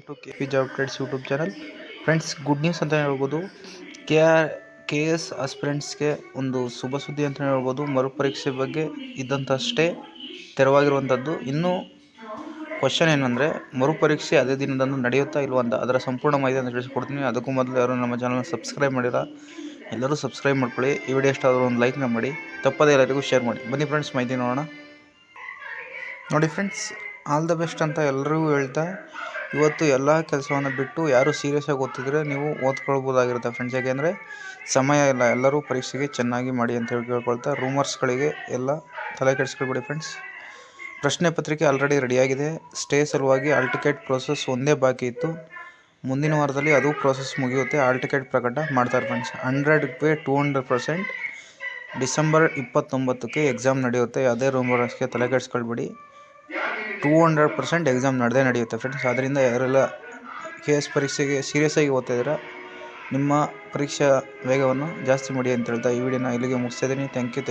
To K P job trades YouTube channel. Friends, good news ಅಂತ ಹೇಳ್ಬೋದು. K S ಆಸ್ಪಿರೆಂಟ್ಸ್ಗೆ ಒಂದು ಶುಭ ಸುದ್ದಿ ಅಂತ ಹೇಳ್ಬೋದು. ಮರುಪರೀಕ್ಷೆ ಬಗ್ಗೆ ಇದ್ದಂತಷ್ಟೇ ತೆರವಾಗಿರುವಂಥದ್ದು. ಇನ್ನು ಕ್ವಶನ್ ಏನಂದರೆ, ಮರುಪರೀಕ್ಷೆ ಅದೇ ದಿನದಂದು ನಡೆಯುತ್ತಾ ಇಲ್ವಾ ಅಂತ ಅದರ ಸಂಪೂರ್ಣ ಮಾಹಿತಿಯನ್ನು ತಿಳಿಸ್ಕೊಡ್ತೀನಿ. ಅದಕ್ಕೂ ಮೊದಲು ಯಾರು ನಮ್ಮ ಚಾನಲ್ನ ಸಬ್ಸ್ಕ್ರೈಬ್ ಮಾಡಿಲ್ಲ, ಎಲ್ಲರೂ ಸಬ್ಸ್ಕ್ರೈಬ್ ಮಾಡ್ಕೊಳ್ಳಿ. ಈ ವಿಡಿಯೋ ಇಷ್ಟ ಆದರೂ ಒಂದು ಲೈಕ್ನ ಮಾಡಿ, ತಪ್ಪದೇ ಎಲ್ಲರಿಗೂ ಶೇರ್ ಮಾಡಿ. ಬನ್ನಿ ಫ್ರೆಂಡ್ಸ್, ಮಾಹಿತಿ ನೋಡೋಣ. ನೋಡಿ ಫ್ರೆಂಡ್ಸ್, ಆಲ್ ದ ಬೆಸ್ಟ್ ಅಂತ ಎಲ್ಲರಿಗೂ ಹೇಳ್ತಾ, ಇವತ್ತು ಎಲ್ಲ ಕೆಲಸವನ್ನು ಬಿಟ್ಟು ಯಾರು ಸೀರಿಯಸ್ ಆಗಿ ಓದ್ತಿದ್ರೆ ನೀವು ಓದ್ಕೊಳ್ಬೋದಾಗಿರುತ್ತೆ ಫ್ರೆಂಡ್ಸ್. ಯಾಕೆಂದರೆ ಸಮಯ ಇಲ್ಲ, ಎಲ್ಲರೂ ಪರೀಕ್ಷೆಗೆ ಚೆನ್ನಾಗಿ ಮಾಡಿ ಅಂತ ಹೇಳಿ ಕೇಳ್ಕೊಳ್ತಾ, ರೂಮರ್ಸ್ಗಳಿಗೆ ಎಲ್ಲ ತಲೆ ಕೆಡಿಸ್ಕೊಳ್ಬೇಡಿ ಫ್ರೆಂಡ್ಸ್. ಪ್ರಶ್ನೆ ಪತ್ರಿಕೆ ಆಲ್ರೆಡಿ ರೆಡಿಯಾಗಿದೆ. ಸ್ಟೇ ಸಲುವಾಗಿ ಆಲ್ ಟಿಕೆಟ್ ಪ್ರೋಸೆಸ್ ಒಂದೇ ಬಾಕಿ ಇತ್ತು. ಮುಂದಿನ ವಾರದಲ್ಲಿ ಅದು ಪ್ರೋಸೆಸ್ ಮುಗಿಯುತ್ತೆ. ಆಲ್ ಟಿಕೆಟ್ ಪ್ರಕಟ ಮಾಡ್ತಾರೆ ಫ್ರೆಂಡ್ಸ್. 100ಕ್ಕೆ 200%. ಡಿಸೆಂಬರ್ 29ಕ್ಕೆ ಎಕ್ಸಾಮ್ ನಡೆಯುತ್ತೆ. ಯಾವುದೇ ರೂಮರ್ಸ್ಗೆ ತಲೆ ಕೆಡಿಸ್ಕೊಳ್ಬೇಡಿ. 200% ಎಕ್ಸಾಮ್ ನಡೆಯುತ್ತೆ ಫ್ರೆಂಡ್ಸ್. ಆದ್ದರಿಂದ ಯಾರೆಲ್ಲ ಕೆ ಎಸ್ ಪರೀಕ್ಷೆಗೆ ಸೀರಿಯಸ್ ಆಗಿ ಓದ್ತಾ ಇದ್ದೀರಾ, ನಿಮ್ಮ ಪರೀಕ್ಷಾ ವೇಗವನ್ನು ಜಾಸ್ತಿ ಮಾಡಿ ಅಂತ ಹೇಳ್ತಾ ಈ ವಿಡಿಯೋನ ಇಲ್ಲಿಗೆ ಮುಗಿಸ್ತಾ ಇದ್ದೀನಿ. Thank you.